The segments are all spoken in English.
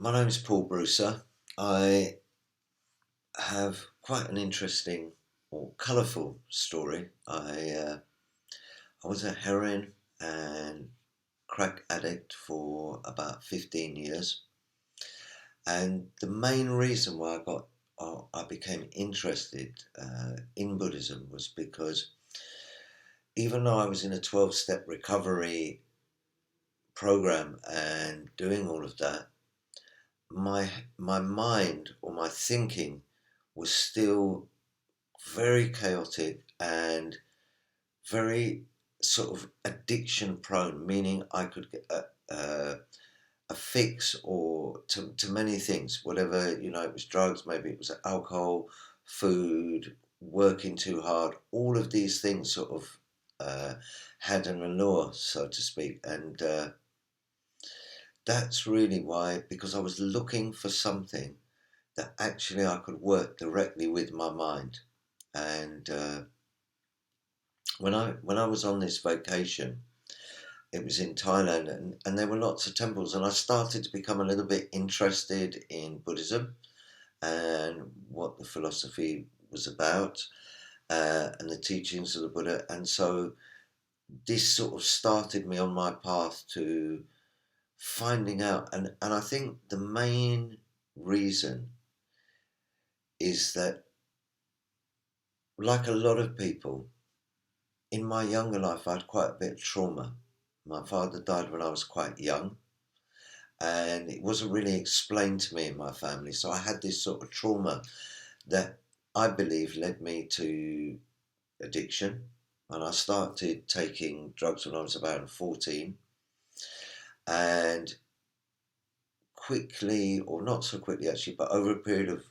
My name is Paul Brusa. I have quite an interesting or colourful story. I was a heroin and crack addict for about 15 years, and the main reason why I became interested in Buddhism was because even though I was in a 12-step recovery program and doing all of that, my mind or my thinking was still very chaotic and very sort of addiction prone, meaning I could get a fix or to many things, whatever, it was drugs, maybe it was alcohol, food, working too hard, all of these things sort of had an allure, so to speak. And that's really why, because I was looking for something that actually I could work directly with my mind. And when I was on this vacation, it was in Thailand, and there were lots of temples, and I started to become a little bit interested in Buddhism and what the philosophy was about, and the teachings of the Buddha. And so this sort of started me on my path to finding out, and I think the main reason is that, like a lot of people, in my younger life, I had quite a bit of trauma. My father died when I was quite young, and it wasn't really explained to me in my family. So I had this sort of trauma that I believe led me to addiction. And I started taking drugs when I was about 14. And quickly, or not so quickly actually, but over a period of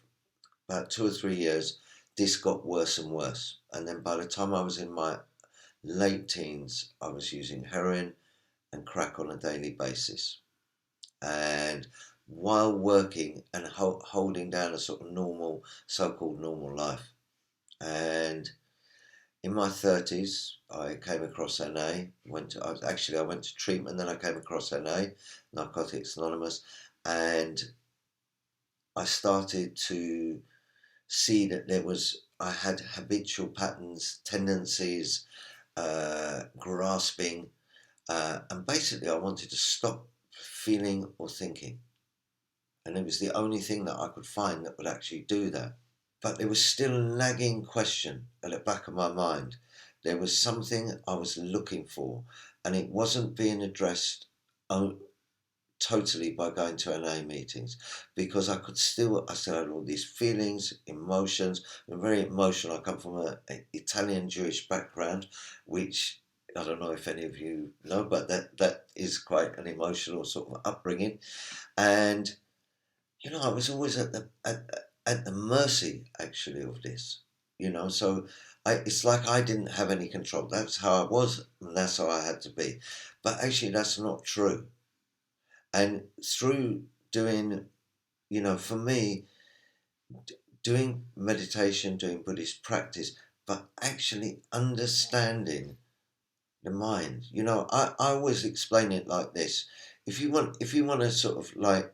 about 2 or 3 years, this got worse and worse. And then by the time I was in my late teens, I was using heroin and crack on a daily basis. And while working and holding down a sort of normal, so-called normal life. And in my 30s, I came across NA. I went to treatment, then I came across NA, Narcotics Anonymous, and I started to see that I had habitual patterns, tendencies, grasping, and basically I wanted to stop feeling or thinking. And it was the only thing that I could find that would actually do that. But there was still a nagging question at the back of my mind. There was something I was looking for, and it wasn't being addressed totally by going to NA meetings, because I still had all these feelings, emotions. I'm very emotional. I come from an Italian Jewish background, which I don't know if any of you know, but that is quite an emotional sort of upbringing. And I was always at the mercy actually of this. So it's like I didn't have any control. That's how I was, and that's how I had to be. But actually, that's not true. And through doing, for me, doing meditation, doing Buddhist practice, but actually understanding the mind. I always explain it like this. If you want to sort of like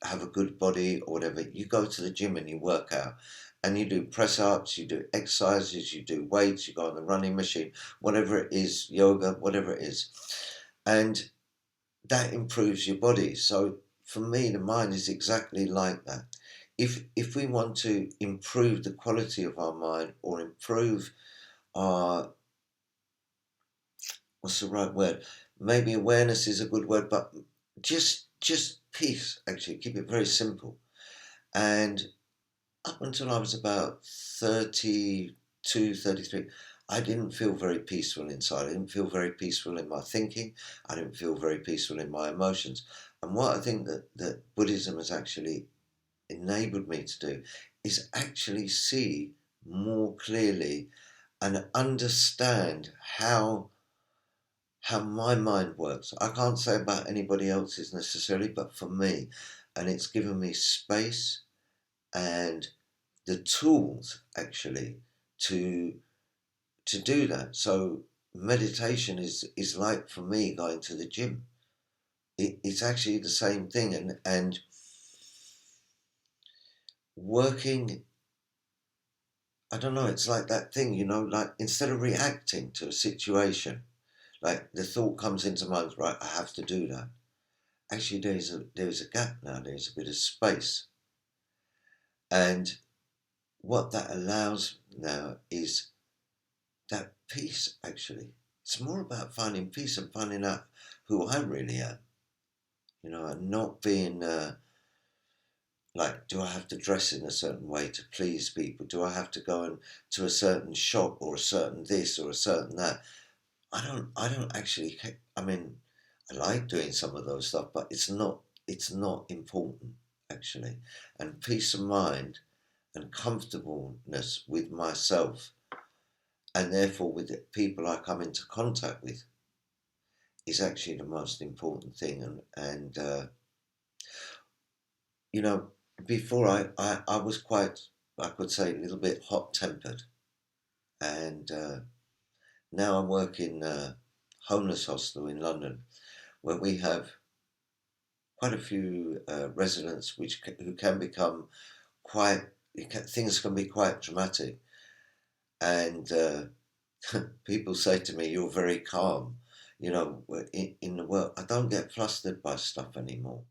have a good body or whatever, you go to the gym and you work out. And you do press ups, you do exercises, you do weights, you go on the running machine, whatever it is, yoga, whatever it is. And that improves your body. So for me, the mind is exactly like that. If we want to improve the quality of our mind, or improve our, what's the right word? Maybe awareness is a good word, but just peace, actually, keep it very simple. And up until I was about 32, 33, I didn't feel very peaceful inside. I didn't feel very peaceful in my thinking. I didn't feel very peaceful in my emotions. And what I think that Buddhism has actually enabled me to do is actually see more clearly and understand how my mind works. I can't say about anybody else's necessarily, but for me, and it's given me space and the tools actually to do that. So meditation is like, for me, going to the gym. it's actually the same thing, and working, I don't know, it's like that thing, like instead of reacting to a situation, like the thought comes into mind, right, I have to do that. Actually, there's a gap now, there's a bit of space. And what that allows now is that peace, actually. It's more about finding peace and finding out who I really am, and not being like, do I have to dress in a certain way to please people? Do I have to go to a certain shop or a certain this or a certain that? I don't actually, I mean, I like doing some of those stuff, but it's not important, actually. And peace of mind and comfortableness with myself, and therefore with the people I come into contact with, is actually the most important thing. And you know, before I was quite, I could say, a little bit hot tempered, and now I work in a homeless hostel in London, where we have quite a few residents who can become quite, things can be quite dramatic, and people say to me, "You're very calm." In the work, I don't get flustered by stuff anymore.